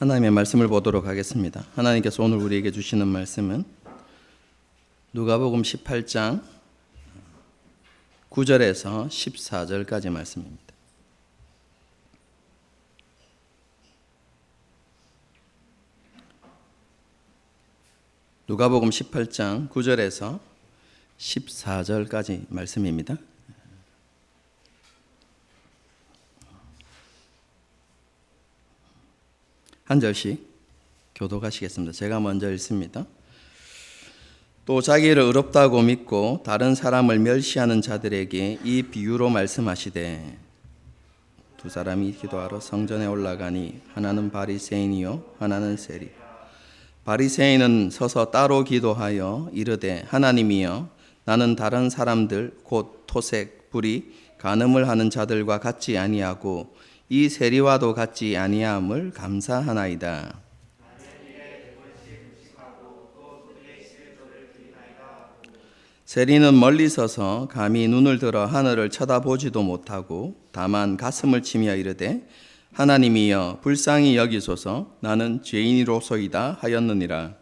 하나님의 말씀을 보도록 하겠습니다. 하나님께서 오늘 우리에게 주시는 말씀은 누가복음 18장 9절에서 14절까지 말씀입니다. 누가복음 18장 9절에서 14절까지 말씀입니다. 한 절씩 교독하시겠습니다. 제가 먼저 읽습니다. 또 자기를 의롭다고 믿고 다른 사람을 멸시하는 자들에게 이 비유로 말씀하시되, 두 사람이 기도하러 성전에 올라가니 하나는 바리새인이요 하나는 세리. 바리새인은 서서 따로 기도하여 이르되, 하나님이여, 나는 다른 사람들 곧 토색, 불의, 간음을 하는 자들과 같지 아니하고 이 세리와도 같지 아니함을 감사하나이다. 세리는 멀리 서서 감히 눈을 들어 하늘을 쳐다보지도 못하고 다만 가슴을 치며 이르되, 하나님이여 불쌍히 여기소서, 나는 죄인이로소이다 하였느니라.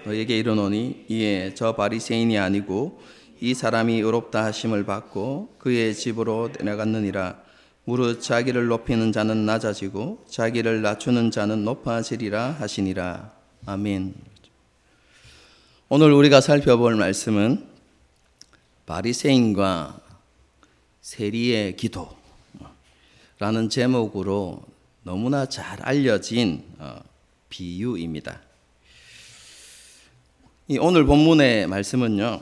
너에게 이르노니 이에 저 바리새인이 아니고 이 사람이 의롭다 하심을 받고 그의 집으로 내려갔느니라. 무릇 자기를 높이는 자는 낮아지고 자기를 낮추는 자는 높아지리라 하시니라. 아멘. 오늘 우리가 살펴볼 말씀은 바리새인과 세리의 기도라는 제목으로 너무나 잘 알려진 비유입니다. 이 오늘 본문의 말씀은요,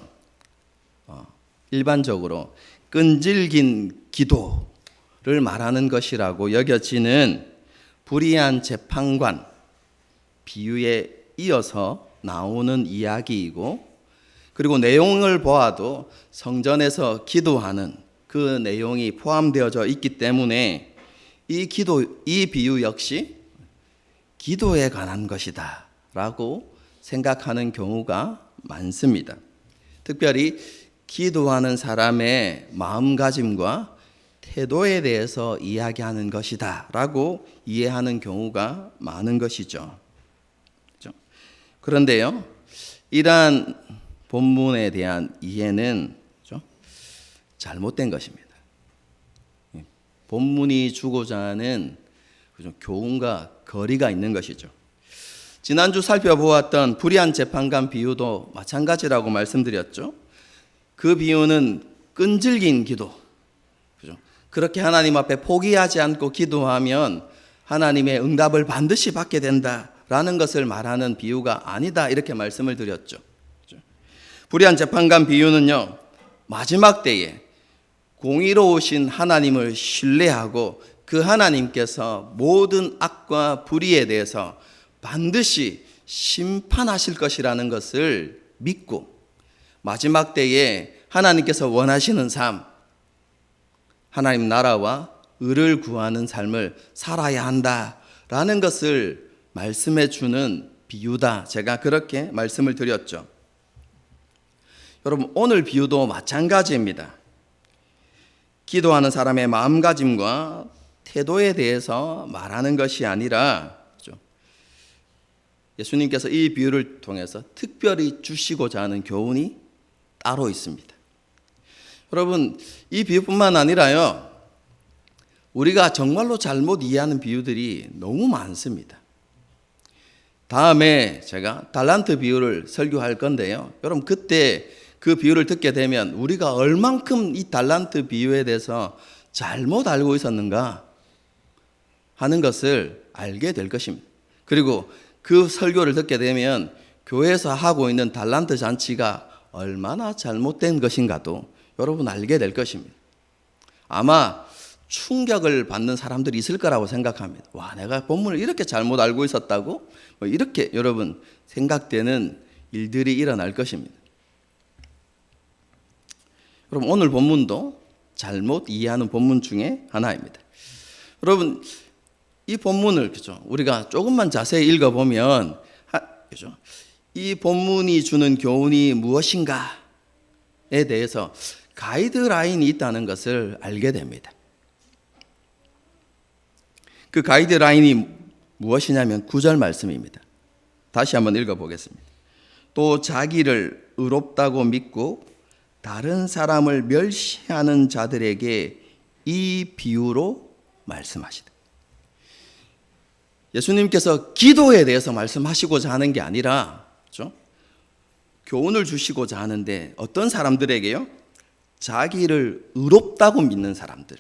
일반적으로 끈질긴 기도를 말하는 것이라고 여겨지는 불의한 재판관 비유에 이어서 나오는 이야기이고, 그리고 내용을 보아도 성전에서 기도하는 그 내용이 포함되어져 있기 때문에 이 비유 역시 기도에 관한 것이다 라고 생각하는 경우가 많습니다. 특별히 기도하는 사람의 마음가짐과 태도에 대해서 이야기하는 것이다 라고 이해하는 경우가 많은 것이죠. 그런데요, 이러한 본문에 대한 이해는 잘못된 것입니다. 본문이 주고자 하는 교훈과 거리가 있는 것이죠. 지난주 살펴보았던 불의한 재판관 비유도 마찬가지라고 말씀드렸죠. 그 비유는 끈질긴 기도, 그렇게 하나님 앞에 포기하지 않고 기도하면 하나님의 응답을 반드시 받게 된다라는 것을 말하는 비유가 아니다, 이렇게 말씀을 드렸죠. 불의한 재판관 비유는요, 마지막 때에 공의로우신 하나님을 신뢰하고 그 하나님께서 모든 악과 불의에 대해서 반드시 심판하실 것이라는 것을 믿고 마지막 때에 하나님께서 원하시는 삶, 하나님 나라와 의를 구하는 삶을 살아야 한다라는 것을 말씀해 주는 비유다. 제가 그렇게 말씀을 드렸죠. 여러분, 오늘 비유도 마찬가지입니다. 기도하는 사람의 마음가짐과 태도에 대해서 말하는 것이 아니라, 예수님께서 이 비유를 통해서 특별히 주시고자 하는 교훈이 따로 있습니다. 여러분, 이 비유뿐만 아니라요, 우리가 정말로 잘못 이해하는 비유들이 너무 많습니다. 다음에 제가 달란트 비유를 설교할 건데요, 여러분 그때 그 비유를 듣게 되면 우리가 얼만큼 이 달란트 비유에 대해서 잘못 알고 있었는가 하는 것을 알게 될 것입니다. 그리고 그 설교를 듣게 되면 교회에서 하고 있는 달란트 잔치가 얼마나 잘못된 것인가도 여러분 알게 될 것입니다. 아마 충격을 받는 사람들이 있을 거라고 생각합니다. 와, 내가 본문을 이렇게 잘못 알고 있었다고? 이렇게 여러분 생각되는 일들이 일어날 것입니다. 여러분, 오늘 본문도 잘못 이해하는 본문 중에 하나입니다. 여러분, 이 본문을 우리가 조금만 자세히 읽어보면 이 본문이 주는 교훈이 무엇인가에 대해서 가이드라인이 있다는 것을 알게 됩니다. 그 가이드라인이 무엇이냐면 9절 말씀입니다. 다시 한번 읽어보겠습니다. 또 자기를 의롭다고 믿고 다른 사람을 멸시하는 자들에게 이 비유로 말씀하시다. 예수님께서 기도에 대해서 말씀하시고자 하는 게 아니라, 그렇죠? 교훈을 주시고자 하는데 어떤 사람들에게요? 자기를 의롭다고 믿는 사람들,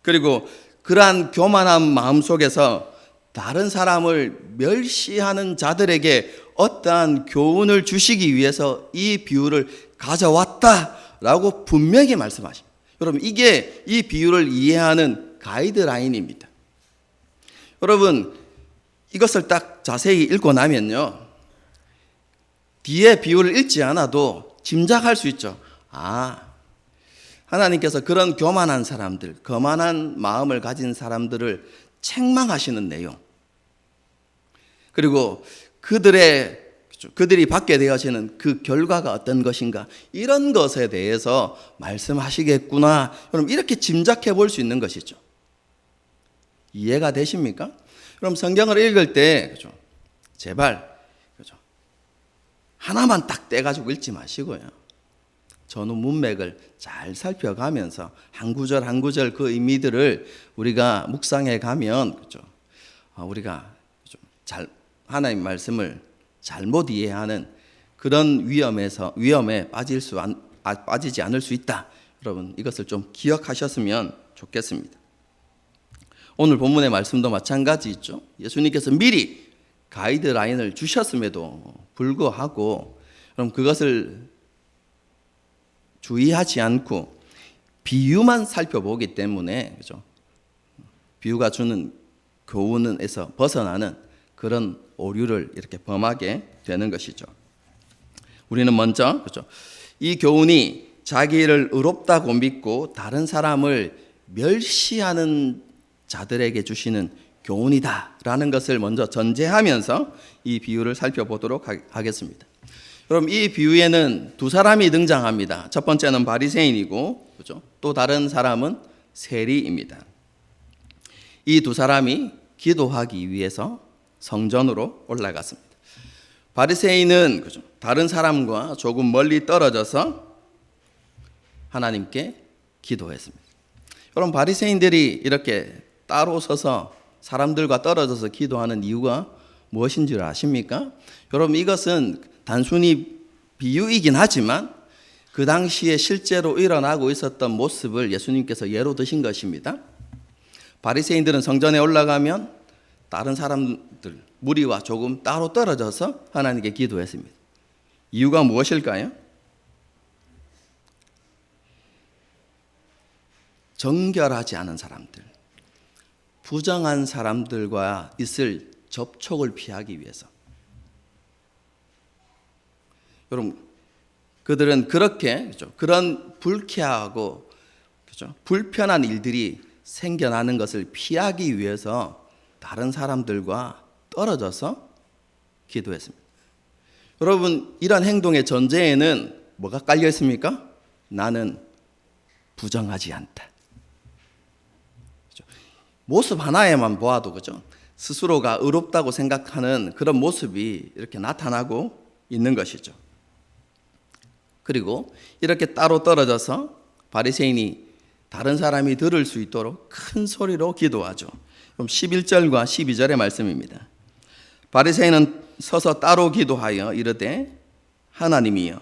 그리고 그러한 교만한 마음 속에서 다른 사람을 멸시하는 자들에게 어떠한 교훈을 주시기 위해서 이 비유를 가져왔다라고 분명히 말씀하십니다. 여러분, 이게 이 비유를 이해하는 가이드라인입니다. 여러분, 이것을 딱 자세히 읽고 나면요, 뒤에 비유를 읽지 않아도 짐작할 수 있죠. 하나님께서 그런 교만한 사람들, 거만한 마음을 가진 사람들을 책망하시는 내용, 그리고 그들이 받게 되어지는 그 결과가 어떤 것인가, 이런 것에 대해서 말씀하시겠구나, 여러분, 이렇게 짐작해 볼 수 있는 것이죠. 이해가 되십니까? 그럼 성경을 읽을 때, 그렇죠? 제발, 그렇죠? 하나만 딱 떼가지고 읽지 마시고요, 전후 문맥을 잘 살펴가면서 한 구절 한 구절 그 의미들을 우리가 묵상해 가면, 그렇죠? 우리가 잘 하나님 말씀을 잘못 이해하는 그런 위험에 빠지지 않을 수 있다. 여러분, 이것을 좀 기억하셨으면 좋겠습니다. 오늘 본문의 말씀도 마찬가지 있죠. 예수님께서 미리 가이드라인을 주셨음에도 불구하고, 그럼 그것을 주의하지 않고 비유만 살펴보기 때문에, 그죠? 비유가 주는 교훈에서 벗어나는 그런 오류를 이렇게 범하게 되는 것이죠. 우리는 먼저, 그죠? 이 교훈이 자기를 의롭다고 믿고 다른 사람을 멸시하는 자들에게 주시는 교훈이다라는 것을 먼저 전제하면서 이 비유를 살펴보도록 하겠습니다. 그럼 이 비유에는 두 사람이 등장합니다. 첫 번째는 바리새인이고, 그렇죠? 또 다른 사람은 세리입니다. 이 두 사람이 기도하기 위해서 성전으로 올라갔습니다. 바리새인은, 그렇죠? 다른 사람과 조금 멀리 떨어져서 하나님께 기도했습니다. 여러분, 바리새인들이 이렇게 따로 서서 사람들과 떨어져서 기도하는 이유가 무엇인 줄 아십니까? 여러분, 이것은 단순히 비유이긴 하지만 그 당시에 실제로 일어나고 있었던 모습을 예수님께서 예로 드신 것입니다. 바리새인들은 성전에 올라가면 다른 사람들, 무리와 조금 따로 떨어져서 하나님께 기도했습니다. 이유가 무엇일까요? 정결하지 않은 사람들, 부정한 사람들과 있을 접촉을 피하기 위해서. 여러분, 그들은 그렇게, 그렇죠? 그런 불쾌하고, 그렇죠? 불편한 일들이 생겨나는 것을 피하기 위해서 다른 사람들과 떨어져서 기도했습니다. 여러분, 이런 행동의 전제에는 뭐가 깔려 있습니까? 나는 부정하지 않다. 그렇죠? 모습 하나에만 보아도, 그죠? 스스로가 의롭다고 생각하는 그런 모습이 이렇게 나타나고 있는 것이죠. 그리고 이렇게 따로 떨어져서 바리새인이 다른 사람이 들을 수 있도록 큰 소리로 기도하죠. 그럼 11절과 12절의 말씀입니다. 바리새인은 서서 따로 기도하여 이르되, 하나님이여,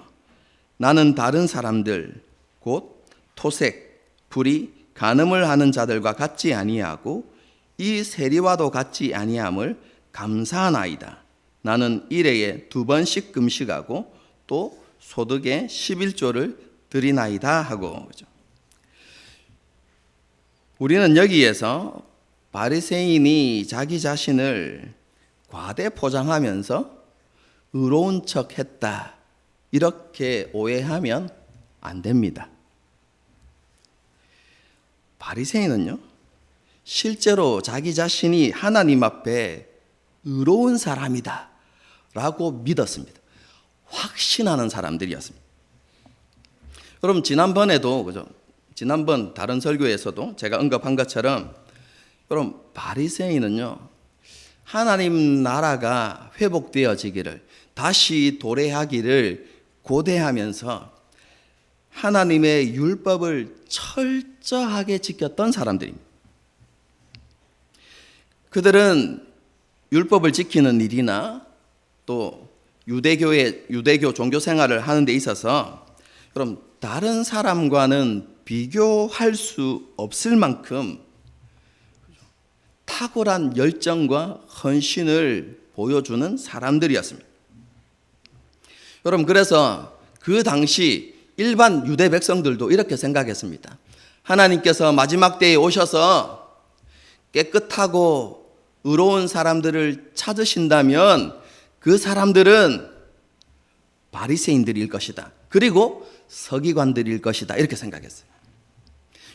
나는 다른 사람들 곧 토색, 불의, 간음을 하는 자들과 같지 아니하고 이 세리와도 같지 아니함을 감사하나이다. 나는 일회에 2번씩 금식하고 또 소득의 11조를 드리나이다 하고. 우리는 여기에서 바리새인이 자기 자신을 과대 포장하면서 의로운 척 했다, 이렇게 오해하면 안 됩니다. 바리새인은요, 실제로 자기 자신이 하나님 앞에 의로운 사람이다 라고 믿었습니다. 확신하는 사람들이었습니다. 여러분, 지난번에도, 그죠? 지난번 다른 설교에서도 제가 언급한 것처럼, 여러분, 바리새인은요, 하나님 나라가 회복되어지기를, 다시 도래하기를 고대하면서 하나님의 율법을 철저하게 지켰던 사람들입니다. 그들은 율법을 지키는 일이나 또 유대교 종교 생활을 하는 데 있어서 그럼 다른 사람과는 비교할 수 없을 만큼 탁월한 열정과 헌신을 보여주는 사람들이었습니다. 여러분, 그래서 그 당시 일반 유대 백성들도 이렇게 생각했습니다. 하나님께서 마지막 때에 오셔서 깨끗하고 의로운 사람들을 찾으신다면 그 사람들은 바리새인들일 것이다. 그리고 서기관들일 것이다. 이렇게 생각했어요.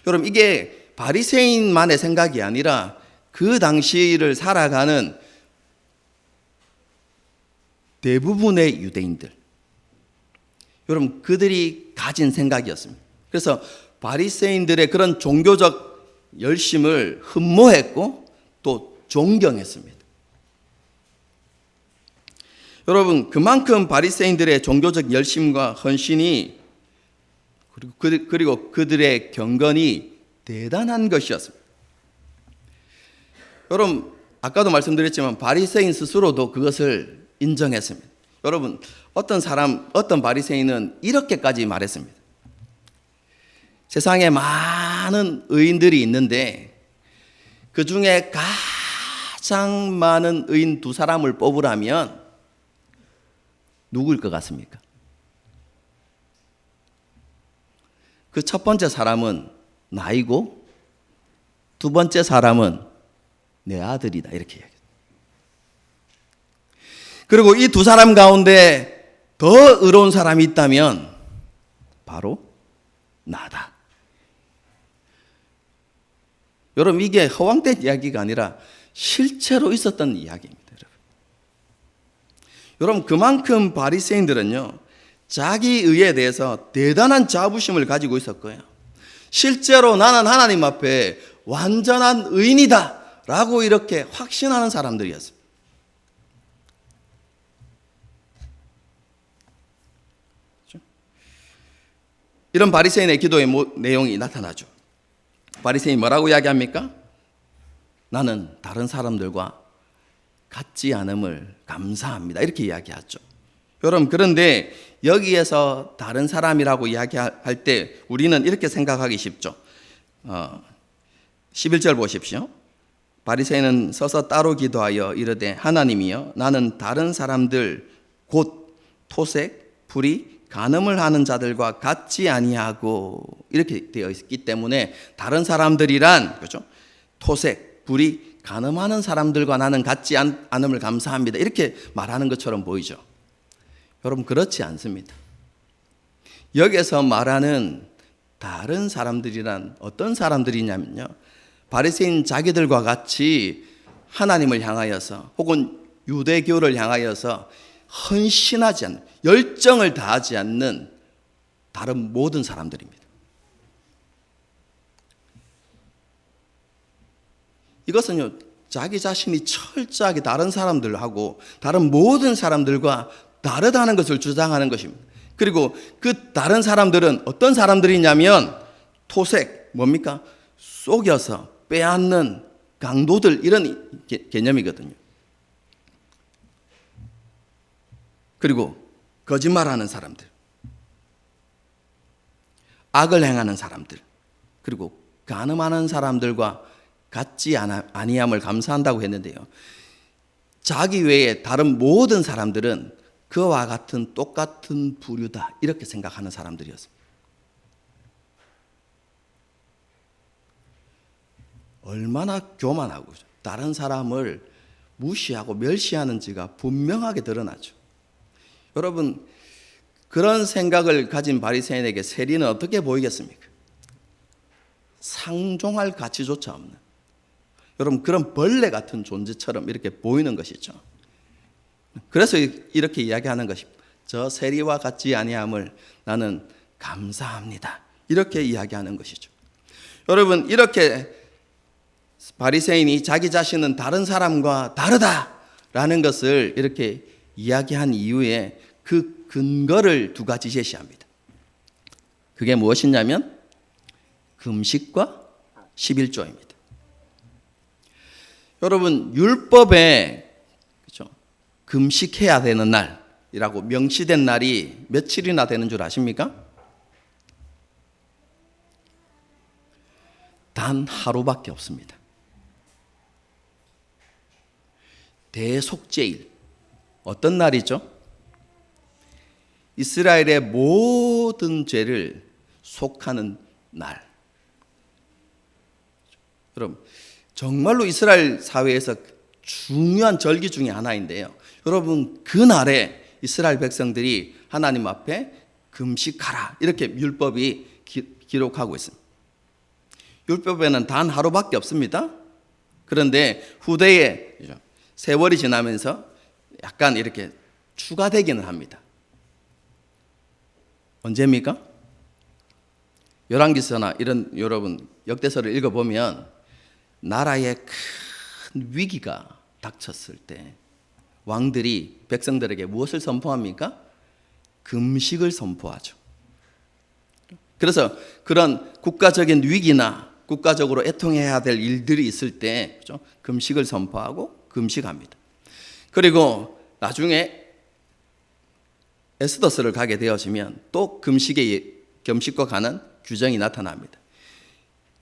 여러분, 이게 바리새인만의 생각이 아니라 그 당시를 살아가는 대부분의 유대인들, 여러분, 그들이 가진 생각이었습니다. 그래서 바리새인들의 그런 종교적 열심을 흠모했고 또 존경했습니다. 여러분, 그만큼 바리새인들의 종교적 열심과 헌신이 그리고 그들의 경건이 대단한 것이었습니다. 여러분, 아까도 말씀드렸지만 바리새인 스스로도 그것을 인정했습니다. 여러분, 어떤 바리새인은 이렇게까지 말했습니다. 세상에 많은 의인들이 있는데 그 중에 가장 많은 의인 두 사람을 뽑으라면 누구일 것 같습니까? 그 첫 번째 사람은 나이고 두 번째 사람은 내 아들이다, 이렇게 이야기해요. 그리고 이 두 사람 가운데 더 의로운 사람이 있다면 바로 나다. 여러분, 이게 허황된 이야기가 아니라 실제로 있었던 이야기입니다. 여러분, 그만큼 바리새인들은요, 자기 의에 대해서 대단한 자부심을 가지고 있었고요, 실제로 나는 하나님 앞에 완전한 의인이다 라고 이렇게 확신하는 사람들이었습니다. 이런 바리새인의 기도의 내용이 나타나죠. 바리새인이 뭐라고 이야기합니까? 나는 다른 사람들과 같지 않음을 감사합니다, 이렇게 이야기하죠. 여러분, 그런데 여기에서 다른 사람이라고 이야기할 때 우리는 이렇게 생각하기 쉽죠. 11절 보십시오. 바리새인은 서서 따로 기도하여 이르되 하나님이여, 나는 다른 사람들 곧 토색, 불의, 간음을 하는 자들과 같지 아니하고, 이렇게 되어 있기 때문에 다른 사람들이란, 그렇죠? 토색, 불의, 간음하는 사람들과 나는 같지 않음을 감사합니다, 이렇게 말하는 것처럼 보이죠. 여러분, 그렇지 않습니다. 여기서 말하는 다른 사람들이란 어떤 사람들이냐면요, 바리새인 자기들과 같이 하나님을 향하여서 혹은 유대교를 향하여서 헌신하지 않는, 열정을 다하지 않는 다른 모든 사람들입니다. 이것은요, 자기 자신이 철저하게 다른 사람들하고 다른 모든 사람들과 다르다는 것을 주장하는 것입니다. 그리고 그 다른 사람들은 어떤 사람들이냐면 토색, 뭡니까? 속여서 빼앗는 강도들, 이런 개념이거든요. 그리고 거짓말하는 사람들, 악을 행하는 사람들, 그리고 간음하는 사람들과 같지 아니함을 감사한다고 했는데요, 자기 외에 다른 모든 사람들은 그와 같은 똑같은 부류다, 이렇게 생각하는 사람들이었습니다. 얼마나 교만하고 다른 사람을 무시하고 멸시하는지가 분명하게 드러나죠. 여러분, 그런 생각을 가진 바리새인에게 세리는 어떻게 보이겠습니까? 상종할 가치조차 없는, 여러분, 그런 벌레 같은 존재처럼 이렇게 보이는 것이죠. 그래서 이렇게 이야기하는 것입니다. 저 세리와 같지 아니함을 나는 감사합니다, 이렇게 이야기하는 것이죠. 여러분, 이렇게 바리새인이 자기 자신은 다른 사람과 다르다라는 것을 이렇게 이야기한 이후에 그 근거를 두 가지 제시합니다. 그게 무엇이냐면 금식과 11조입니다. 여러분, 율법에 그렇죠? 금식해야 되는 날이라고 명시된 날이 며칠이나 되는 줄 아십니까? 단 하루밖에 없습니다. 대속죄일. 어떤 날이죠? 이스라엘의 모든 죄를 속하는 날. 여러분, 정말로 이스라엘 사회에서 중요한 절기 중에 하나인데요. 여러분, 그날에 이스라엘 백성들이 하나님 앞에 금식하라. 이렇게 율법이 기록하고 있습니다. 율법에는 단 하루밖에 없습니다. 그런데 후대에 세월이 지나면서 약간 이렇게 추가되기는 합니다. 언제입니까? 열왕기서나 이런 여러분 역대서를 읽어보면 나라에 큰 위기가 닥쳤을 때 왕들이 백성들에게 무엇을 선포합니까? 금식을 선포하죠. 그래서 그런 국가적인 위기나 국가적으로 애통해야 될 일들이 있을 때 그렇죠? 금식을 선포하고 금식합니다. 그리고 나중에 에스더스를 가게 되어지면 또 금식과 관한 규정이 나타납니다.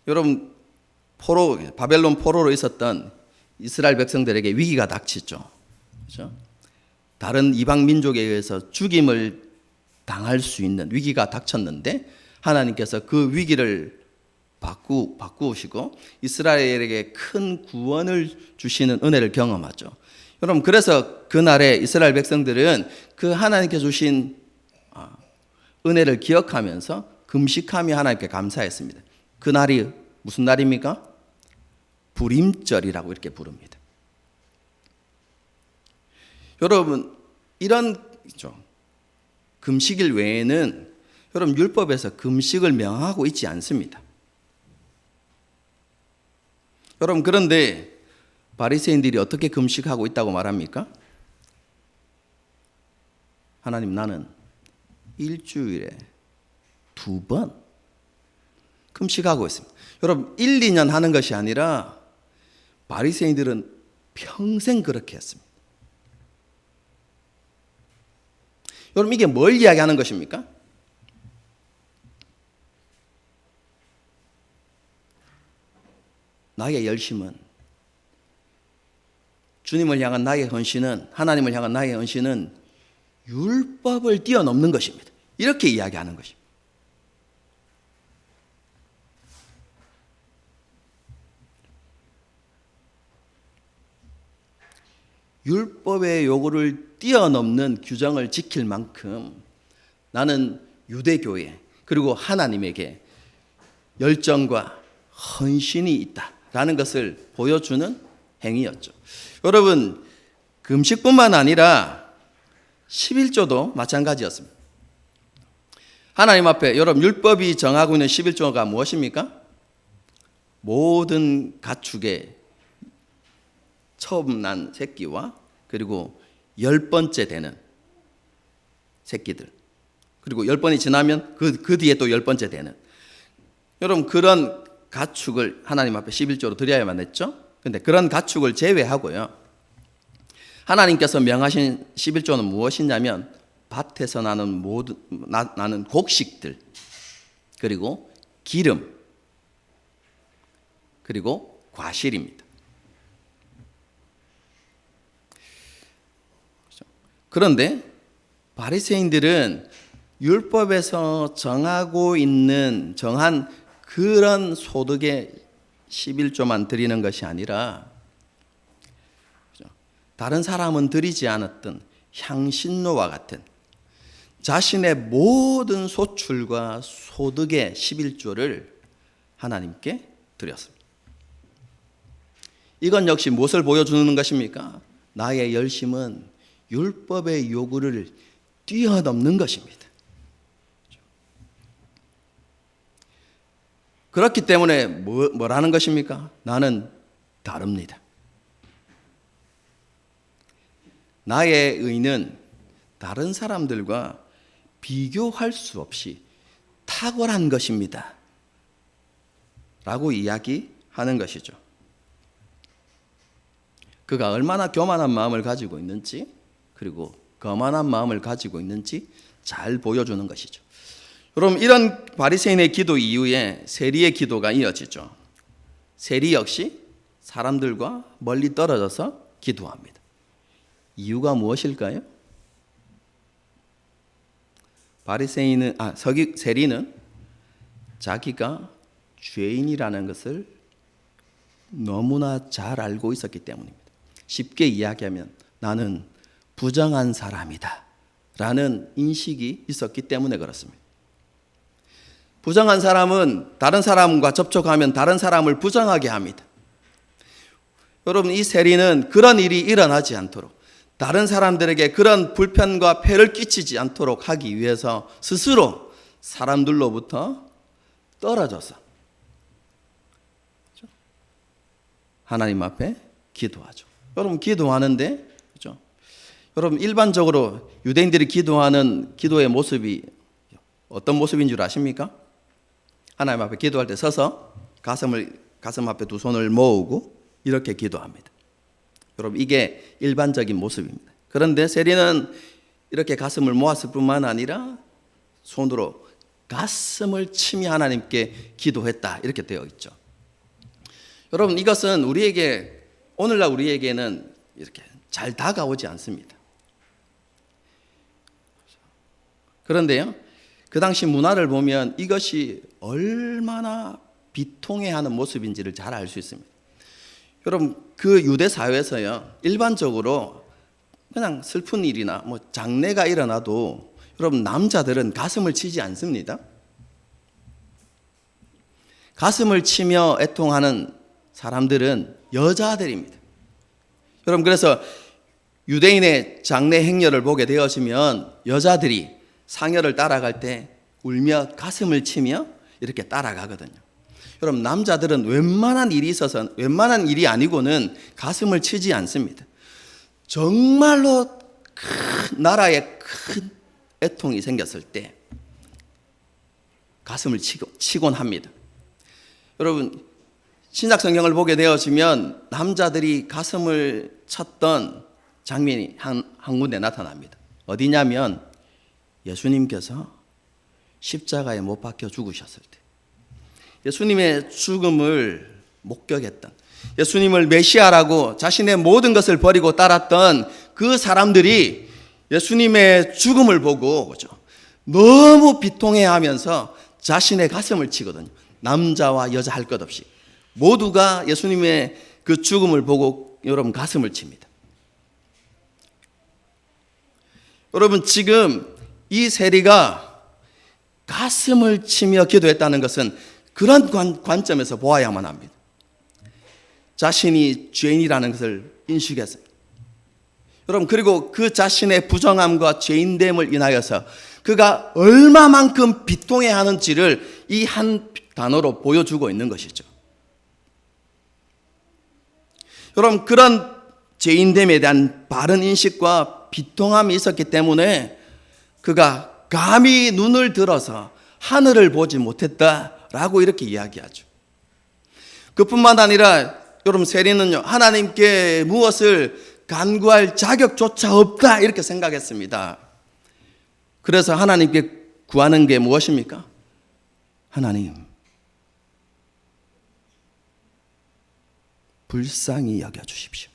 여러분, 바벨론 포로로 있었던 이스라엘 백성들에게 위기가 닥치죠. 그렇죠? 다른 이방 민족에 의해서 죽임을 당할 수 있는 위기가 닥쳤는데 하나님께서 그 위기를 바꾸시고 이스라엘에게 큰 구원을 주시는 은혜를 경험하죠. 여러분, 그래서 그날에 이스라엘 백성들은 그 하나님께 주신 은혜를 기억하면서 금식하며 하나님께 감사했습니다. 그날이 무슨 날입니까? 부림절이라고 이렇게 부릅니다. 여러분, 이런 금식일 외에는 여러분 율법에서 금식을 명하고 있지 않습니다. 여러분, 그런데 바리새인들이 어떻게 금식하고 있다고 말합니까? 하나님, 나는 일주일에 2번 금식하고 있습니다. 여러분, 1, 2년 하는 것이 아니라 바리새인들은 평생 그렇게 했습니다. 여러분, 이게 뭘 이야기하는 것입니까? 나의 열심은, 주님을 향한 나의 헌신은, 하나님을 향한 나의 헌신은 율법을 뛰어넘는 것입니다. 이렇게 이야기하는 것입니다. 율법의 요구를 뛰어넘는 규정을 지킬 만큼 나는 유대교회 그리고 하나님에게 열정과 헌신이 있다라는 것을 보여주는 행위였죠. 여러분, 금식뿐만 아니라 11조도 마찬가지였습니다. 하나님 앞에 여러분 율법이 정하고 있는 11조가 무엇입니까? 모든 가축의 처음 난 새끼와 그리고 10번째 되는 새끼들, 그리고 10번이 지나면 그 뒤에 또 10번째 되는, 여러분 그런 가축을 하나님 앞에 11조로 드려야만 했죠. 그런데 그런 가축을 제외하고요, 하나님께서 명하신 11조는 무엇이냐면 밭에서 나는 곡식들, 그리고 기름, 그리고 과실입니다. 그런데 바리새인들은 율법에서 정한 그런 소득의 11조만 드리는 것이 아니라 다른 사람은 드리지 않았던 향신료와 같은 자신의 모든 소출과 소득의 11조를 하나님께 드렸습니다. 이건 역시 무엇을 보여주는 것입니까? 나의 열심은 율법의 요구를 뛰어넘는 것입니다. 그렇기 때문에 뭐라는 것입니까? 나는 다릅니다. 나의 의는 다른 사람들과 비교할 수 없이 탁월한 것입니다. 라고 이야기하는 것이죠. 그가 얼마나 교만한 마음을 가지고 있는지, 그리고 거만한 마음을 가지고 있는지 잘 보여주는 것이죠. 여러분, 이런 바리새인의 기도 이후에 세리의 기도가 이어지죠. 세리 역시 사람들과 멀리 떨어져서 기도합니다. 이유가 무엇일까요? 세리는 자기가 죄인이라는 것을 너무나 잘 알고 있었기 때문입니다. 쉽게 이야기하면 나는 부정한 사람이다 라는 인식이 있었기 때문에 그렇습니다. 부정한 사람은 다른 사람과 접촉하면 다른 사람을 부정하게 합니다. 여러분, 이 세리는 그런 일이 일어나지 않도록, 다른 사람들에게 그런 불편과 폐를 끼치지 않도록 하기 위해서 스스로 사람들로부터 떨어져서 하나님 앞에 기도하죠. 여러분, 기도하는데, 그렇죠? 여러분, 일반적으로 유대인들이 기도하는 기도의 모습이 어떤 모습인 줄 아십니까? 하나님 앞에 기도할 때 서서 가슴 앞에 두 손을 모으고 이렇게 기도합니다. 여러분, 이게 일반적인 모습입니다. 그런데 세리는 이렇게 가슴을 모았을 뿐만 아니라 손으로 가슴을 치며 하나님께 기도했다, 이렇게 되어 있죠. 여러분, 이것은 오늘날 우리에게는 이렇게 잘 다가오지 않습니다. 그런데요, 그 당시 문화를 보면 이것이 얼마나 비통해하는 모습인지를 잘 알 수 있습니다. 여러분, 그 유대 사회에서요, 일반적으로 그냥 슬픈 일이나 장례가 일어나도 여러분, 남자들은 가슴을 치지 않습니다. 가슴을 치며 애통하는 사람들은 여자들입니다. 여러분, 그래서 유대인의 장례 행렬을 보게 되어지면 여자들이 상여를 따라갈 때 울며 가슴을 치며 이렇게 따라가거든요. 여러분, 남자들은 웬만한 일이 아니고는 가슴을 치지 않습니다. 정말로 나라에 큰 애통이 생겼을 때 가슴을 치곤 합니다. 여러분, 신약 성경을 보게 되어지면 남자들이 가슴을 쳤던 장면이 한 군데 나타납니다. 어디냐면 예수님께서 십자가에 못 박혀 죽으셨을 때, 예수님의 죽음을 목격했던, 예수님을 메시아라고 자신의 모든 것을 버리고 따랐던 그 사람들이 예수님의 죽음을 보고, 그죠, 너무 비통해하면서 자신의 가슴을 치거든요. 남자와 여자 할 것 없이 모두가 예수님의 그 죽음을 보고 여러분 가슴을 칩니다. 여러분, 지금 이 세리가 가슴을 치며 기도했다는 것은 그런 관점에서 보아야만 합니다. 자신이 죄인이라는 것을 인식했어요. 여러분, 그리고 그 자신의 부정함과 죄인됨을 인하여서 그가 얼마만큼 비통해하는지를 이 한 단어로 보여주고 있는 것이죠. 여러분, 그런 죄인됨에 대한 바른 인식과 비통함이 있었기 때문에 그가 감히 눈을 들어서 하늘을 보지 못했다라고 이렇게 이야기하죠. 그뿐만 아니라 여러분, 세리는요, 하나님께 무엇을 간구할 자격조차 없다, 이렇게 생각했습니다. 그래서 하나님께 구하는 게 무엇입니까? 하나님, 불쌍히 여겨주십시오.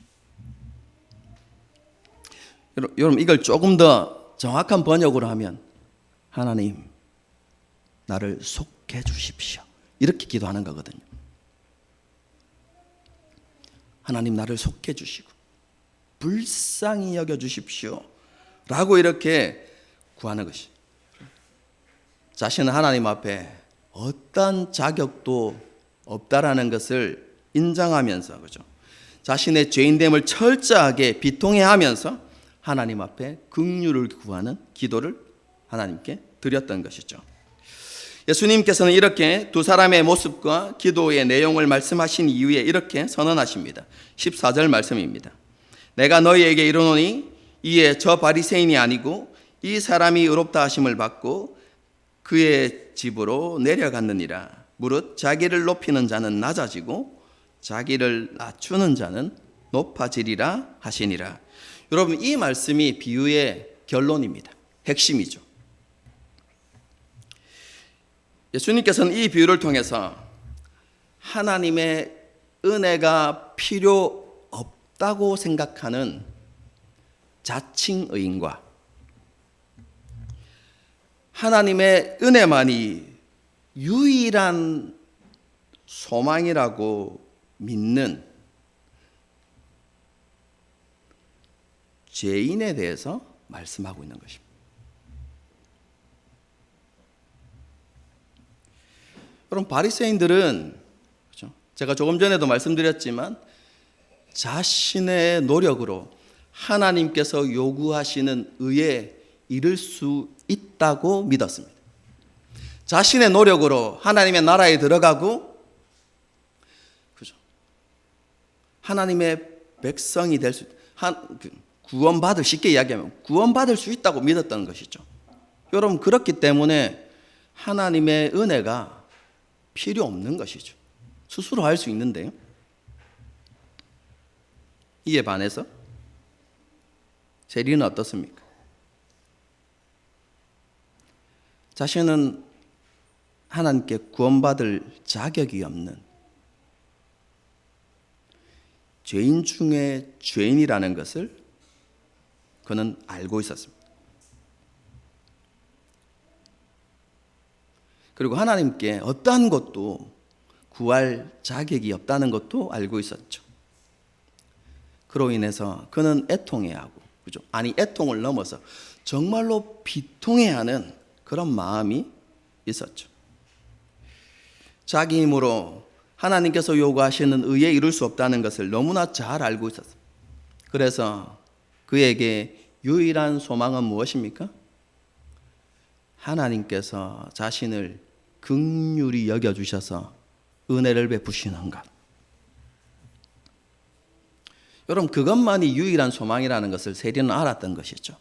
여러분, 이걸 조금 더 정확한 번역으로 하면 하나님, 나를 속해 주십시오, 이렇게 기도하는 거거든요. 하나님, 나를 속해 주시고 불쌍히 여겨 주십시오 라고 이렇게 구하는 것이, 자신은 하나님 앞에 어떤 자격도 없다라는 것을 인정하면서, 그죠, 자신의 죄인됨을 철저하게 비통해하면서 하나님 앞에 긍휼을 구하는 기도를 하나님께 드렸던 것이죠. 예수님께서는 이렇게 두 사람의 모습과 기도의 내용을 말씀하신 이후에 이렇게 선언하십니다. 14절 말씀입니다. 내가 너희에게 이르노니 이에 저 바리새인이 아니고 이 사람이 의롭다 하심을 받고 그의 집으로 내려갔느니라. 무릇 자기를 높이는 자는 낮아지고 자기를 낮추는 자는 높아지리라 하시니라. 여러분, 이 말씀이 비유의 결론입니다. 핵심이죠. 예수님께서는 이 비유를 통해서 하나님의 은혜가 필요 없다고 생각하는 자칭의인과 하나님의 은혜만이 유일한 소망이라고 믿는 죄인에 대해서 말씀하고 있는 것입니다. 여러분, 바리새인들은 제가 조금 전에도 말씀드렸지만 자신의 노력으로 하나님께서 요구하시는 의에 이를 수 있다고 믿었습니다. 자신의 노력으로 하나님의 나라에 들어가고 하나님의 백성이 될 수, 구원받을, 쉽게 이야기하면 구원받을 수 있다고 믿었던 것이죠. 여러분, 그렇기 때문에 하나님의 은혜가 필요 없는 것이죠. 스스로 할 수 있는데요. 이에 반해서 세리는 어떻습니까? 자신은 하나님께 구원받을 자격이 없는 죄인 중에 죄인이라는 것을 그는 알고 있었습니다. 그리고 하나님께 어떠한 것도 구할 자격이 없다는 것도 알고 있었죠. 그로 인해서 그는 애통해야 하고, 그죠? 아니, 애통을 넘어서 정말로 비통해하는 그런 마음이 있었죠. 자기 힘으로 하나님께서 요구하시는 의에 이룰 수 없다는 것을 너무나 잘 알고 있었어요. 그래서 그에게 유일한 소망은 무엇입니까? 하나님께서 자신을 긍휼히 여겨주셔서 은혜를 베푸시는 것. 여러분, 그것만이 유일한 소망이라는 것을 세리는 알았던 것이죠.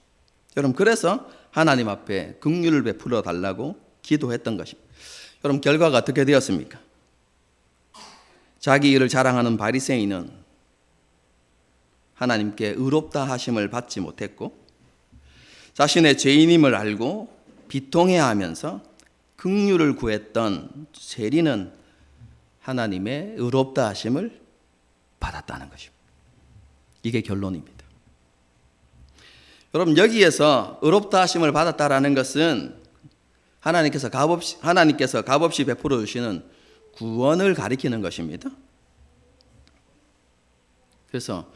여러분, 그래서 하나님 앞에 긍휼을 베풀어 달라고 기도했던 것입니다. 여러분, 결과가 어떻게 되었습니까? 자기 일을 자랑하는 바리새인은 하나님께 의롭다 하심을 받지 못했고, 자신의 죄인임을 알고 비통해하면서 긍휼을 구했던 세리는 하나님의 의롭다 하심을 받았다는 것입니다. 이게 결론입니다. 여러분, 여기에서 의롭다 하심을 받았다라는 것은 하나님께서 값없이 베풀어 주시는 구원을 가리키는 것입니다. 그래서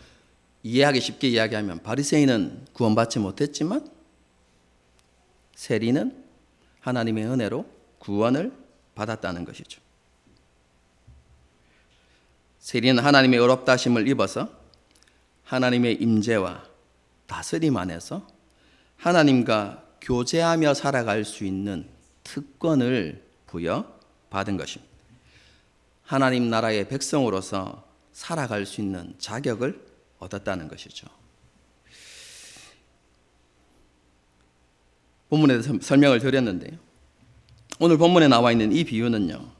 이해하기 쉽게 이야기하면 바리새인은 구원받지 못했지만 세리는 하나님의 은혜로 구원을 받았다는 것이죠. 세리는 하나님의 의롭다 하심을 입어서 하나님의 임재와 다스림 안에서 하나님과 교제하며 살아갈 수 있는 특권을 부여받은 것입니다. 하나님 나라의 백성으로서 살아갈 수 있는 자격을 얻었다는 것이죠. 본문에서 설명을 드렸는데요. 오늘 본문에 나와 있는 이 비유는요,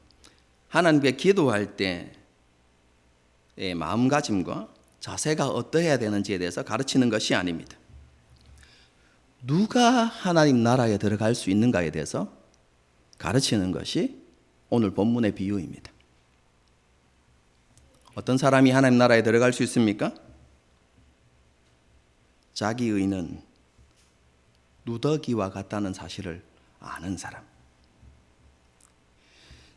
하나님께 기도할 때의 마음가짐과 자세가 어떠해야 되는지에 대해서 가르치는 것이 아닙니다. 누가 하나님 나라에 들어갈 수 있는가에 대해서 가르치는 것이 오늘 본문의 비유입니다. 어떤 사람이 하나님 나라에 들어갈 수 있습니까? 자기 의는 누더기와 같다는 사실을 아는 사람.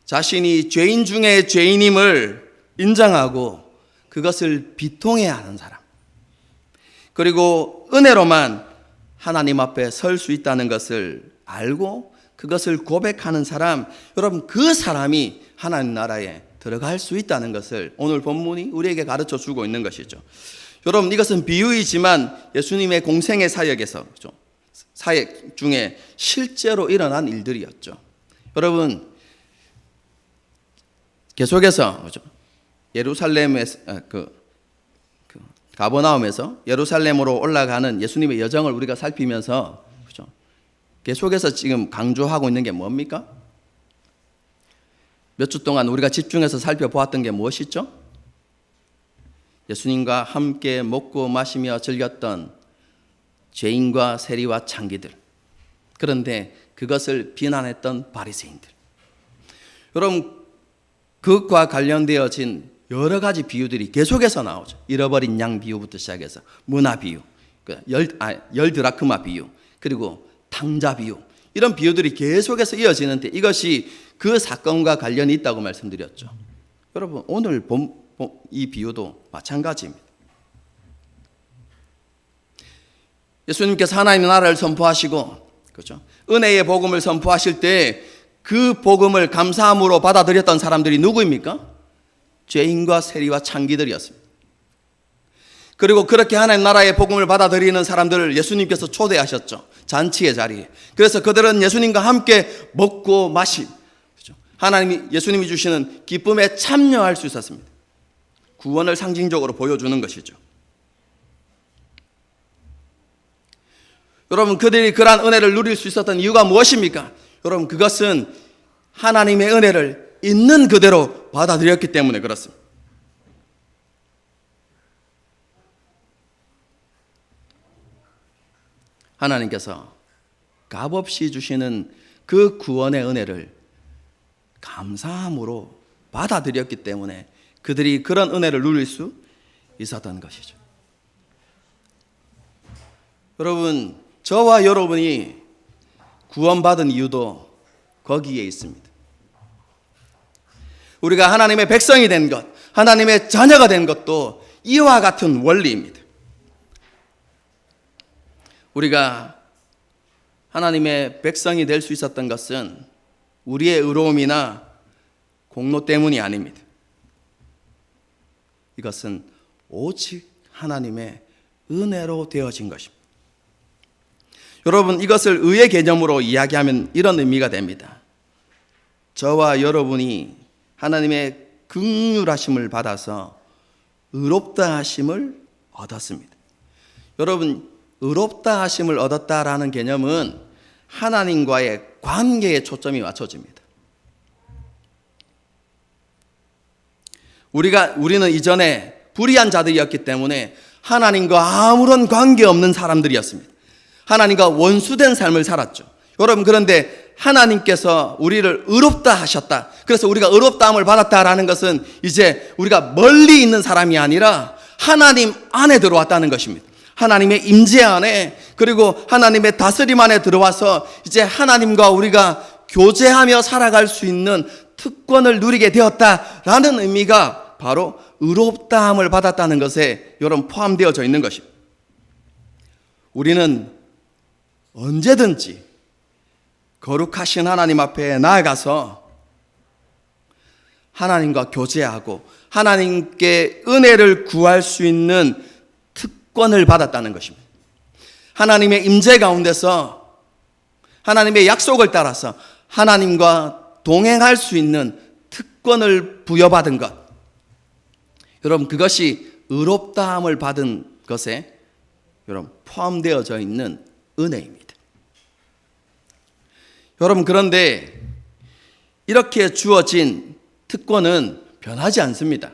자신이 죄인 중에 죄인임을 인정하고 그것을 비통해하는 사람. 그리고 은혜로만 하나님 앞에 설 수 있다는 것을 알고 그것을 고백하는 사람. 여러분, 그 사람이 하나님 나라에 들어갈 수 있다는 것을 오늘 본문이 우리에게 가르쳐 주고 있는 것이죠. 여러분, 이것은 비유이지만 예수님의 공생의 사역 중에 실제로 일어난 일들이었죠. 여러분, 계속해서 그죠? 예루살렘에서 가버나움에서 예루살렘으로 올라가는 예수님의 여정을 우리가 살피면서 그죠? 계속해서 지금 강조하고 있는 게 뭡니까? 몇 주 동안 우리가 집중해서 살펴보았던 게 무엇이죠? 예수님과 함께 먹고 마시며 즐겼던 죄인과 세리와 창기들, 그런데 그것을 비난했던 바리새인들. 여러분, 그것과 관련되어진 여러 가지 비유들이 계속해서 나오죠. 잃어버린 양 비유부터 시작해서 문화 비유, 열 드라크마 비유, 그리고 탕자 비유, 이런 비유들이 계속해서 이어지는데 이것이 그 사건과 관련이 있다고 말씀드렸죠. 여러분, 오늘 이 비유도 마찬가지입니다. 예수님께서 하나님의 나라를 선포하시고, 그렇죠? 은혜의 복음을 선포하실 때 그 복음을 감사함으로 받아들였던 사람들이 누구입니까? 죄인과 세리와 창기들이었습니다. 그리고 그렇게 하나님 나라의 복음을 받아들이는 사람들을 예수님께서 초대하셨죠. 잔치의 자리에. 그래서 그들은 예수님과 함께 먹고 마시, 그렇죠? 예수님이 주시는 기쁨에 참여할 수 있었습니다. 구원을 상징적으로 보여주는 것이죠. 여러분, 그들이 그러한 은혜를 누릴 수 있었던 이유가 무엇입니까? 여러분, 그것은 하나님의 은혜를 있는 그대로 받아들였기 때문에 그렇습니다. 하나님께서 값없이 주시는 그 구원의 은혜를 감사함으로 받아들였기 때문에 그들이 그런 은혜를 누릴 수 있었던 것이죠. 여러분, 저와 여러분이 구원받은 이유도 거기에 있습니다. 우리가 하나님의 백성이 된 것, 하나님의 자녀가 된 것도 이와 같은 원리입니다. 우리가 하나님의 백성이 될 수 있었던 것은 우리의 의로움이나 공로 때문이 아닙니다. 이것은 오직 하나님의 은혜로 되어진 것입니다. 여러분, 이것을 의의 개념으로 이야기하면 이런 의미가 됩니다. 저와 여러분이 하나님의 긍휼하심을 받아서 의롭다 하심을 얻었습니다. 여러분, 의롭다 하심을 얻었다라는 개념은 하나님과의 관계에 초점이 맞춰집니다. 우리는 이전에 불의한 자들이었기 때문에 하나님과 아무런 관계 없는 사람들이었습니다. 하나님과 원수된 삶을 살았죠. 여러분, 그런데 하나님께서 우리를 의롭다 하셨다. 그래서 우리가 의롭다함을 받았다라는 것은 이제 우리가 멀리 있는 사람이 아니라 하나님 안에 들어왔다는 것입니다. 하나님의 임재 안에, 그리고 하나님의 다스림 안에 들어와서 이제 하나님과 우리가 교제하며 살아갈 수 있는 특권을 누리게 되었다라는 의미가 바로 의롭다함을 받았다는 것에 여러분 포함되어져 있는 것입니다. 우리는 언제든지 거룩하신 하나님 앞에 나아가서 하나님과 교제하고 하나님께 은혜를 구할 수 있는 특권을 받았다는 것입니다. 하나님의 임재 가운데서 하나님의 약속을 따라서 하나님과 동행할 수 있는 특권을 부여받은 것, 여러분, 그것이 의롭다함을 받은 것에 여러분 포함되어져 있는 은혜입니다. 여러분, 그런데 이렇게 주어진 특권은 변하지 않습니다.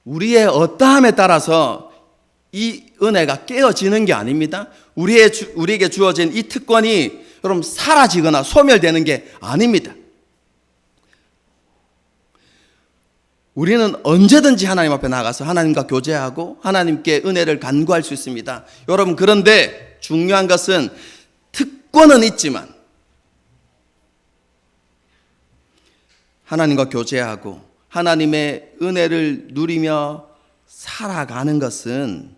우리의 어떠함에 따라서 이 은혜가 깨어지는 게 아닙니다. 우리에게 주어진 이 특권이 여러분 사라지거나 소멸되는 게 아닙니다. 우리는 언제든지 하나님 앞에 나가서 하나님과 교제하고 하나님께 은혜를 간구할 수 있습니다. 여러분, 그런데 중요한 것은 특권은 있지만 하나님과 교제하고 하나님의 은혜를 누리며 살아가는 것은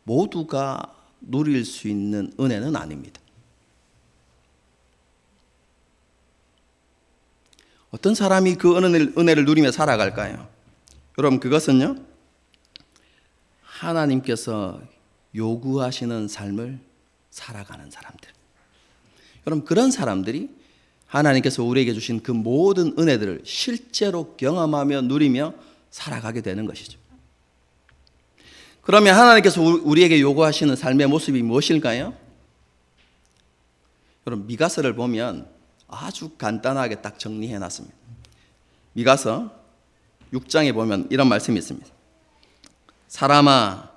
모두가 누릴 수 있는 은혜는 아닙니다. 어떤 사람이 그 은혜를 누리며 살아갈까요? 여러분, 그것은요, 하나님께서 요구하시는 삶을 살아가는 사람들, 그럼 그런 사람들이 하나님께서 우리에게 주신 그 모든 은혜들을 실제로 경험하며 누리며 살아가게 되는 것이죠. 그러면 하나님께서 우리에게 요구하시는 삶의 모습이 무엇일까요? 여러분, 미가서를 보면 아주 간단하게 딱 정리해 놨습니다. 미가서 6장에 보면 이런 말씀이 있습니다. 사람아,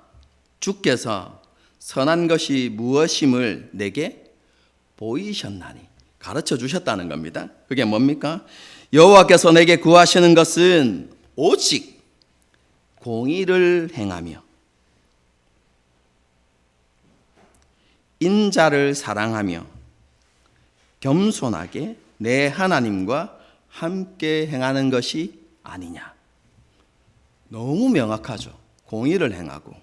주께서 선한 것이 무엇임을 내게 보이셨나니, 가르쳐 주셨다는 겁니다. 그게 뭡니까? 여호와께서 내게 구하시는 것은 오직 공의를 행하며 인자를 사랑하며 겸손하게 내 하나님과 함께 행하는 것이 아니냐. 너무 명확하죠. 공의를 행하고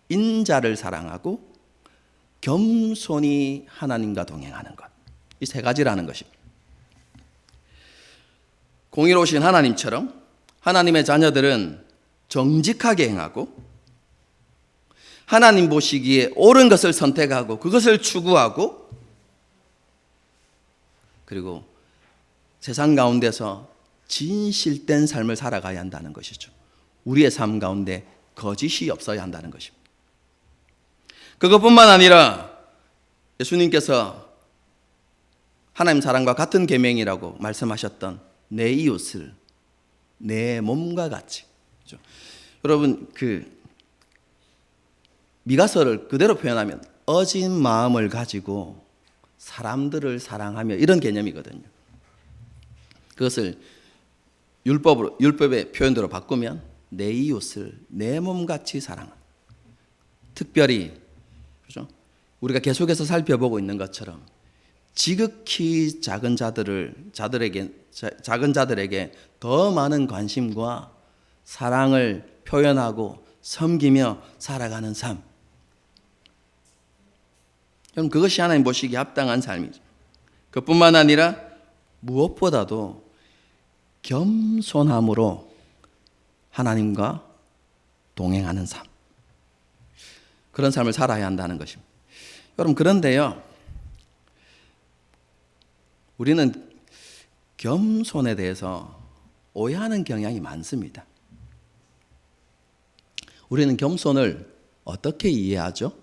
인자를 사랑하고 겸손히 하나님과 동행하는 것. 이 세 가지라는 것입니다. 공의로우신 하나님처럼 하나님의 자녀들은 정직하게 행하고 하나님 보시기에 옳은 것을 선택하고 그것을 추구하고 그리고 세상 가운데서 진실된 삶을 살아가야 한다는 것이죠. 우리의 삶 가운데 거짓이 없어야 한다는 것입니다. 그것뿐만 아니라 예수님께서 하나님 사랑과 같은 계명이라고 말씀하셨던 내 이웃을 내 몸과 같이. 그렇죠? 여러분, 그 미가서를 그대로 표현하면 어진 마음을 가지고 사람들을 사랑하며 이런 개념이거든요. 그것을 율법의 표현대로 바꾸면 내 이웃을 내 몸같이 사랑하는. 특별히 그렇죠? 우리가 계속해서 살펴보고 있는 것처럼 지극히 작은 자들에게 더 많은 관심과 사랑을 표현하고 섬기며 살아가는 삶. 그럼 그것이 하나님 보시기에 합당한 삶이죠. 그뿐만 아니라 무엇보다도 겸손함으로 하나님과 동행하는 삶. 그런 삶을 살아야 한다는 것입니다. 여러분, 그런데요, 우리는 겸손에 대해서 오해하는 경향이 많습니다. 우리는 겸손을 어떻게 이해하죠?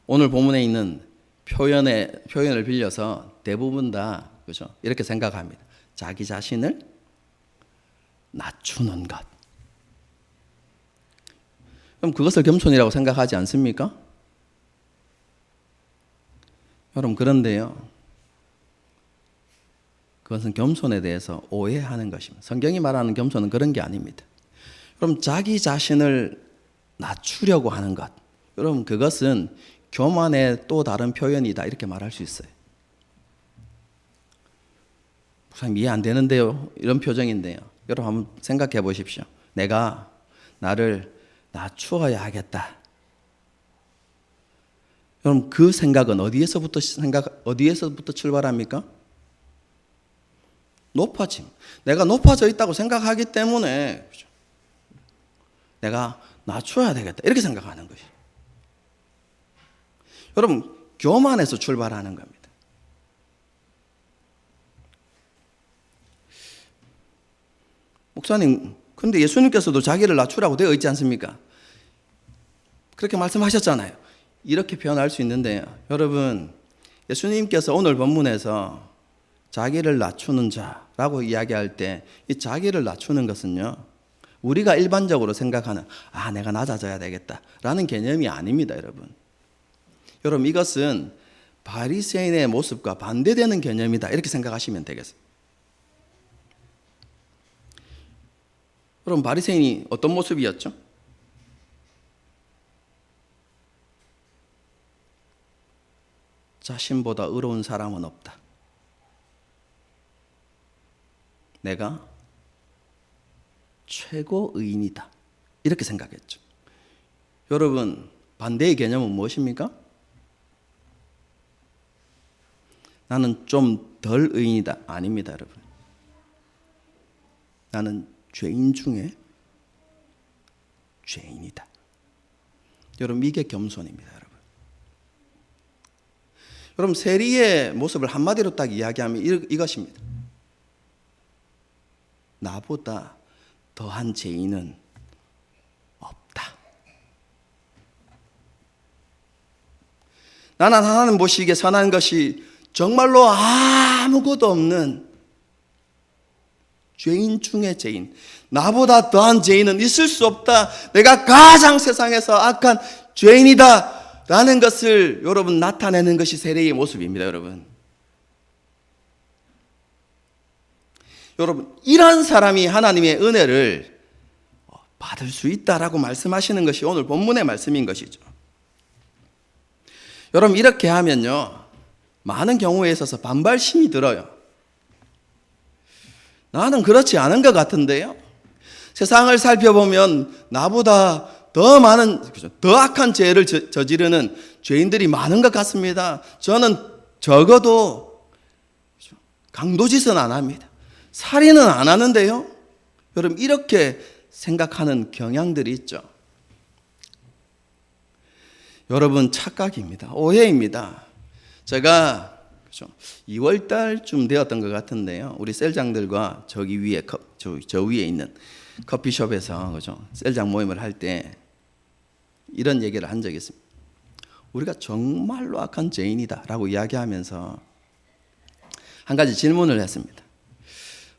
오늘 본문에 있는 표현을 빌려서 대부분 다 그렇죠? 이렇게 생각합니다. 자기 자신을 낮추는 것. 그럼 그것을 겸손이라고 생각하지 않습니까? 여러분, 그런데요, 그것은 겸손에 대해서 오해하는 것입니다. 성경이 말하는 겸손은 그런 게 아닙니다. 그럼 자기 자신을 낮추려고 하는 것, 여러분, 그것은 교만의 또 다른 표현이다 이렇게 말할 수 있어요. 목사님, 이해 안 되는데요, 이런 표정인데요. 여러분 한번 생각해 보십시오. 내가 나를 낮추어야 하겠다. 그럼 그 생각은 어디에서부터 출발합니까? 높아짐. 내가 높아져 있다고 생각하기 때문에 내가 낮춰야 되겠다 이렇게 생각하는 것이. 여러분, 교만에서 출발하는 겁니다. 목사님, 근데 예수님께서도 자기를 낮추라고 되어 있지 않습니까? 그렇게 말씀하셨잖아요. 이렇게 표현할 수 있는데요, 여러분, 예수님께서 오늘 본문에서 자기를 낮추는 자라고 이야기할 때 이 자기를 낮추는 것은요, 우리가 일반적으로 생각하는 내가 낮아져야 되겠다라는 개념이 아닙니다. 여러분, 이것은 바리새인의 모습과 반대되는 개념이다 이렇게 생각하시면 되겠습니다. 여러분, 바리새인이 어떤 모습이었죠? 자신보다 의로운 사람은 없다. 내가 최고 의인이다. 이렇게 생각했죠. 여러분, 반대의 개념은 무엇입니까? 나는 좀 덜 의인이다. 아닙니다, 여러분. 나는 죄인 중에 죄인이다. 여러분, 이게 겸손입니다. 여러분, 세리의 모습을 한마디로 딱 이야기하면 이것입니다. 나보다 더한 죄인은 없다. 나는 하나님 보시기에 선한 것이 정말로 아무것도 없는 죄인 중에 죄인, 나보다 더한 죄인은 있을 수 없다. 내가 가장 세상에서 악한 죄인이다 라는 것을 여러분 나타내는 것이 세리의 모습입니다. 여러분, 이런 사람이 하나님의 은혜를 받을 수 있다라고 말씀하시는 것이 오늘 본문의 말씀인 것이죠. 여러분, 이렇게 하면요, 많은 경우에 있어서 반발심이 들어요. 나는 그렇지 않은 것 같은데요. 세상을 살펴보면 나보다 더 많은, 더 악한 죄를 저지르는 죄인들이 많은 것 같습니다. 저는 적어도 강도짓은 안 합니다. 살인은 안 하는데요. 여러분, 이렇게 생각하는 경향들이 있죠. 여러분, 착각입니다. 오해입니다. 제가 2월 달쯤 되었던 것 같은데요. 우리 셀장들과 저기 위에, 저 위에 있는 커피숍에서 셀장 모임을 할 때 이런 얘기를 한 적이 있습니다. 우리가 정말로 악한 죄인이다 라고 이야기하면서 한 가지 질문을 했습니다.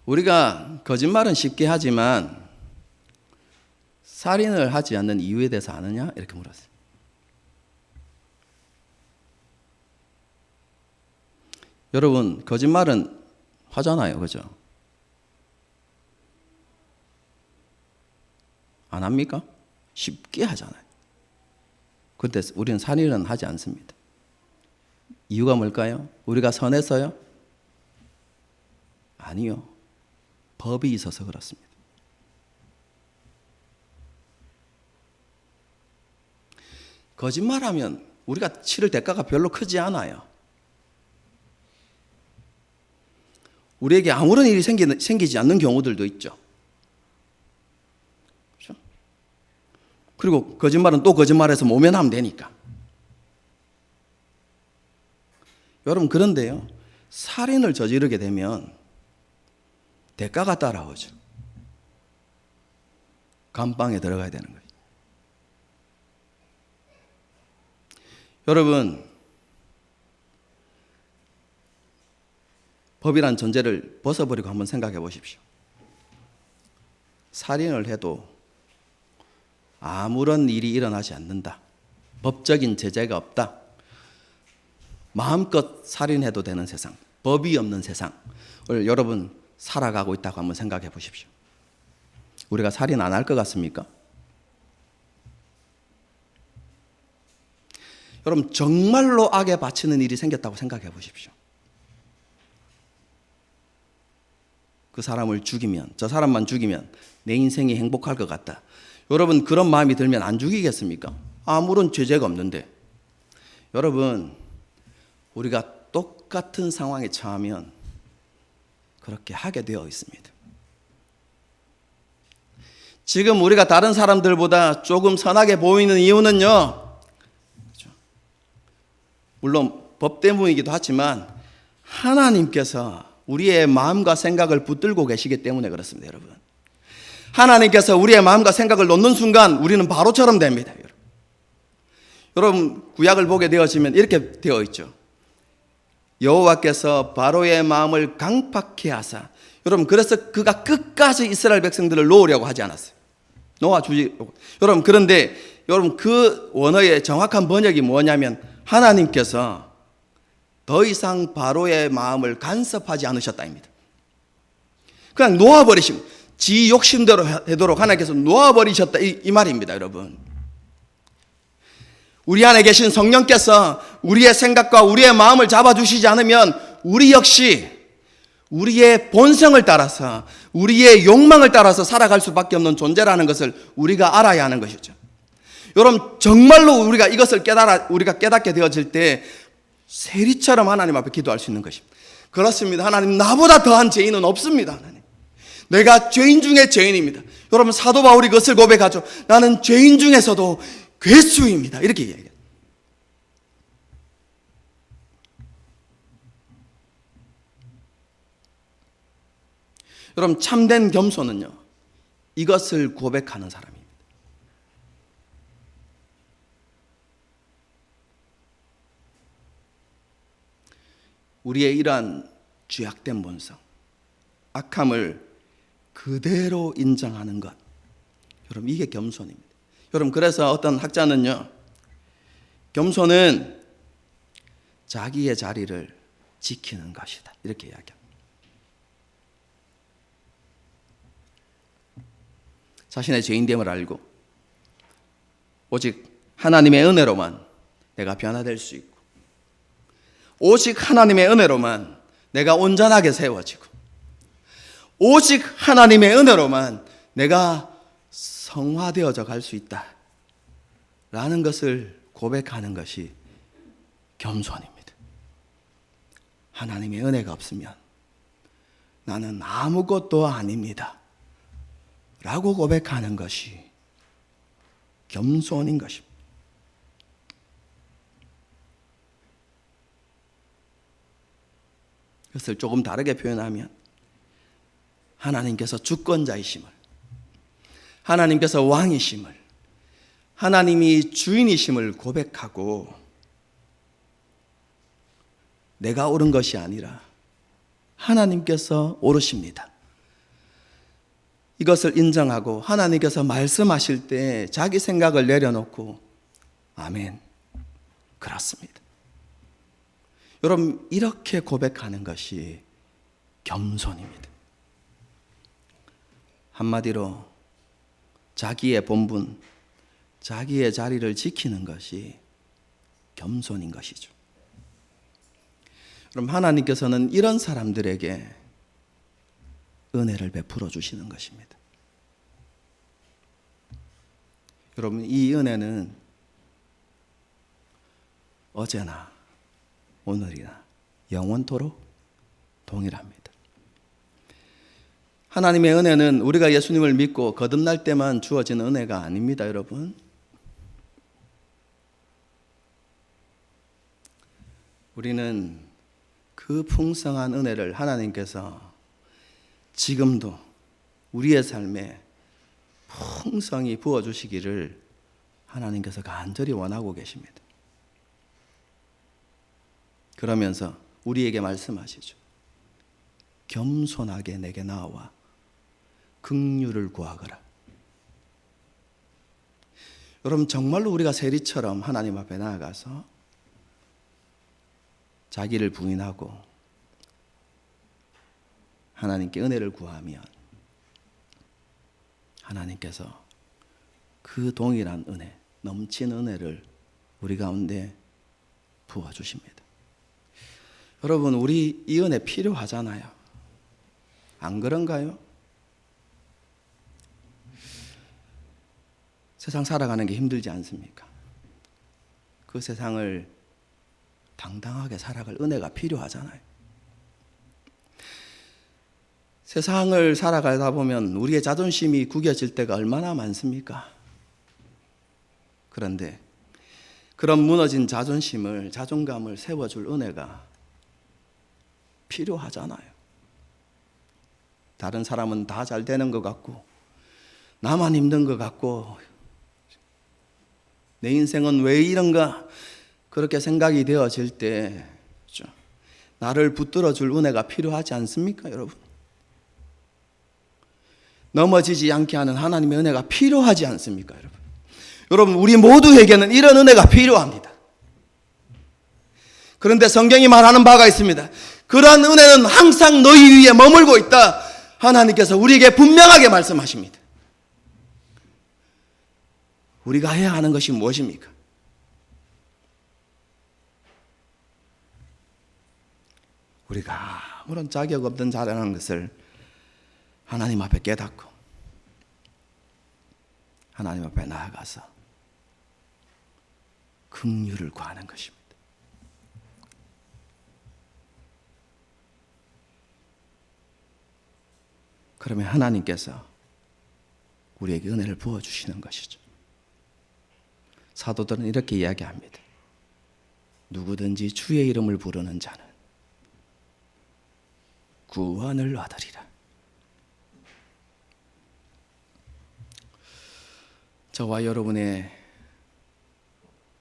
우리가 거짓말은 쉽게 하지만 살인을 하지 않는 이유에 대해서 아느냐? 이렇게 물었어요. 여러분, 거짓말은 하잖아요. 그죠? 안 합니까? 쉽게 하잖아요. 그런데 우리는 살인은 하지 않습니다. 이유가 뭘까요? 우리가 선해서요? 아니요. 법이 있어서 그렇습니다. 거짓말하면 우리가 치를 대가가 별로 크지 않아요. 우리에게 아무런 일이 생기지 않는 경우들도 있죠. 그렇죠? 그리고 거짓말은 또 거짓말해서 모면하면 되니까. 여러분, 그런데요, 살인을 저지르게 되면 대가가 따라오죠. 감방에 들어가야 되는 거예요. 여러분, 법이란 전제를 벗어버리고 한번 생각해 보십시오. 살인을 해도 아무런 일이 일어나지 않는다. 법적인 제재가 없다. 마음껏 살인해도 되는 세상, 법이 없는 세상을 여러분 살아가고 있다고 한번 생각해 보십시오. 우리가 살인 안 할 것 같습니까? 여러분, 정말로 악에 바치는 일이 생겼다고 생각해 보십시오. 그 사람을 죽이면, 저 사람만 죽이면 내 인생이 행복할 것 같다. 여러분, 그런 마음이 들면 안 죽이겠습니까? 아무런 죄가 없는데. 여러분, 우리가 똑같은 상황에 처하면 그렇게 하게 되어 있습니다. 지금 우리가 다른 사람들보다 조금 선하게 보이는 이유는요, 물론 법 때문이기도 하지만 하나님께서 우리의 마음과 생각을 붙들고 계시기 때문에 그렇습니다. 여러분, 하나님께서 우리의 마음과 생각을 놓는 순간 우리는 바로처럼 됩니다. 여러분, 구약을 보게 되어지면 이렇게 되어 있죠. 여호와께서 바로의 마음을 강팍해 하사. 여러분, 그래서 그가 끝까지 이스라엘 백성들을 놓으려고 하지 않았어요. 놓아주지. 여러분, 그런데 여러분, 그 원어의 정확한 번역이 뭐냐면 하나님께서 더 이상 바로의 마음을 간섭하지 않으셨다입니다. 그냥 놓아버리시고 지 욕심대로 되도록 하나님께서 놓아버리셨다, 이 말입니다. 여러분, 우리 안에 계신 성령께서 우리의 생각과 우리의 마음을 잡아주시지 않으면 우리 역시 우리의 본성을 따라서, 우리의 욕망을 따라서 살아갈 수밖에 없는 존재라는 것을 우리가 알아야 하는 것이죠. 여러분, 정말로 우리가 이것을 우리가 깨닫게 되어질 때 세리처럼 하나님 앞에 기도할 수 있는 것입니다. 그렇습니다. 하나님, 나보다 더한 죄인은 없습니다. 하나님, 내가 죄인 중에 죄인입니다. 여러분, 사도 바울이 그것을 고백하죠. 나는 죄인 중에서도 괴수입니다. 이렇게 얘기해요. 여러분, 참된 겸손은요, 이것을 고백하는 사람입니다. 우리의 이러한 죄악된 본성, 악함을 그대로 인정하는 것, 여러분, 이게 겸손입니다. 여러분, 그래서 어떤 학자는요, 겸손은 자기의 자리를 지키는 것이다, 이렇게 이야기합니다. 자신의 죄인됨을 알고 오직 하나님의 은혜로만 내가 변화될 수 있고, 오직 하나님의 은혜로만 내가 온전하게 세워지고, 오직 하나님의 은혜로만 내가 성화되어져 갈 수 있다 라는 것을 고백하는 것이 겸손입니다. 하나님의 은혜가 없으면 나는 아무것도 아닙니다 라고 고백하는 것이 겸손인 것입니다. 그것을 조금 다르게 표현하면 하나님께서 주권자이심을, 하나님께서 왕이심을, 하나님이 주인이심을 고백하고 내가 옳은 것이 아니라 하나님께서 옳으십니다, 이것을 인정하고 하나님께서 말씀하실 때 자기 생각을 내려놓고 아멘, 그렇습니다, 여러분, 이렇게 고백하는 것이 겸손입니다. 한마디로 자기의 본분, 자기의 자리를 지키는 것이 겸손인 것이죠. 그럼 하나님께서는 이런 사람들에게 은혜를 베풀어 주시는 것입니다. 여러분, 이 은혜는 어제나 오늘이나 영원토록 동일합니다. 하나님의 은혜는 우리가 예수님을 믿고 거듭날 때만 주어지는 은혜가 아닙니다, 여러분. 우리는 그 풍성한 은혜를 하나님께서 지금도 우리의 삶에 풍성히 부어주시기를 하나님께서 간절히 원하고 계십니다. 그러면서 우리에게 말씀하시죠. 겸손하게 내게 나와 긍휼을 구하거라. 여러분, 정말로 우리가 세리처럼 하나님 앞에 나아가서 자기를 부인하고 하나님께 은혜를 구하면 하나님께서 그 동일한 은혜, 넘치는 은혜를 우리 가운데 부어주십니다. 여러분, 우리 이 은혜 필요하잖아요. 안 그런가요? 세상 살아가는 게 힘들지 않습니까? 그 세상을 당당하게 살아갈 은혜가 필요하잖아요. 세상을 살아가다 보면 우리의 자존심이 구겨질 때가 얼마나 많습니까? 그런데 그런 무너진 자존심을, 자존감을 세워줄 은혜가 필요하잖아요. 다른 사람은 다 잘 되는 것 같고 나만 힘든 것 같고 내 인생은 왜 이런가 그렇게 생각이 되어질 때 나를 붙들어줄 은혜가 필요하지 않습니까, 여러분? 넘어지지 않게 하는 하나님의 은혜가 필요하지 않습니까, 여러분? 여러분, 우리 모두에게는 이런 은혜가 필요합니다. 그런데 성경이 말하는 바가 있습니다. 그러한 은혜는 항상 너희 위에 머물고 있다. 하나님께서 우리에게 분명하게 말씀하십니다. 우리가 해야 하는 것이 무엇입니까? 우리가 아무런 자격 없던 자라는 것을 하나님 앞에 깨닫고 하나님 앞에 나아가서 긍휼을 구하는 것입니다. 그러면 하나님께서 우리에게 은혜를 부어주시는 것이죠. 사도들은 이렇게 이야기합니다. 누구든지 주의 이름을 부르는 자는 구원을 얻으리라. 저와 여러분의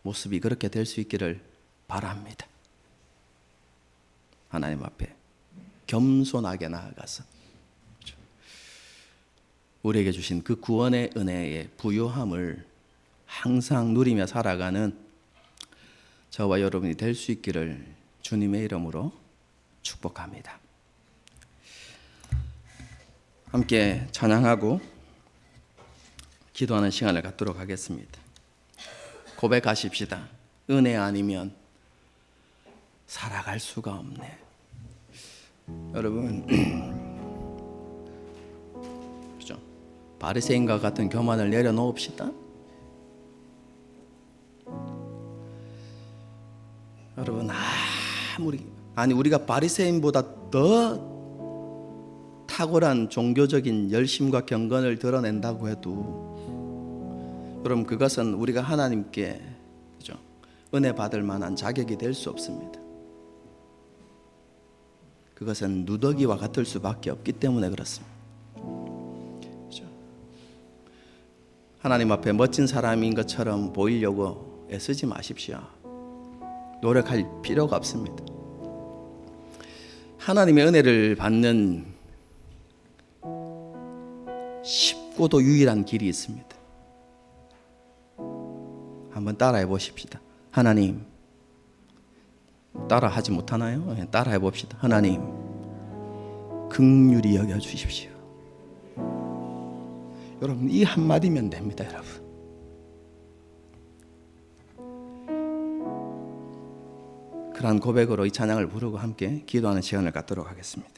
모습이 그렇게 될 수 있기를 바랍니다. 하나님 앞에 겸손하게 나아가서 우리에게 주신 그 구원의 은혜의 부요함을 항상 누리며 살아가는 저와 여러분이 될 수 있기를 주님의 이름으로 축복합니다. 함께 찬양하고 기도하는 시간을 갖도록 하겠습니다. 고백하십시다. 은혜 아니면 살아갈 수가 없네. 여러분, 그렇죠? 바리새인과 같은 교만을 내려놓읍시다. 여러분, 우리가 바리새인보다 더 탁월한 종교적인 열심과 경건을 드러낸다고 해도 여러분, 그것은 우리가 하나님께, 그렇죠? 은혜 받을 만한 자격이 될 수 없습니다. 그것은 누더기와 같을 수밖에 없기 때문에 그렇습니다. 그렇죠? 하나님 앞에 멋진 사람인 것처럼 보이려고 애쓰지 마십시오. 노력할 필요가 없습니다. 하나님의 은혜를 받는 쉽고도 유일한 길이 있습니다. 한번 따라해 보십시다. 하나님, 따라 하지 못하나요? 따라해 봅시다. 하나님, 긍휼히 여겨 주십시오. 여러분, 이 한마디면 됩니다. 여러분, 그러한 고백으로 이 찬양을 부르고 함께 기도하는 시간을 갖도록 하겠습니다.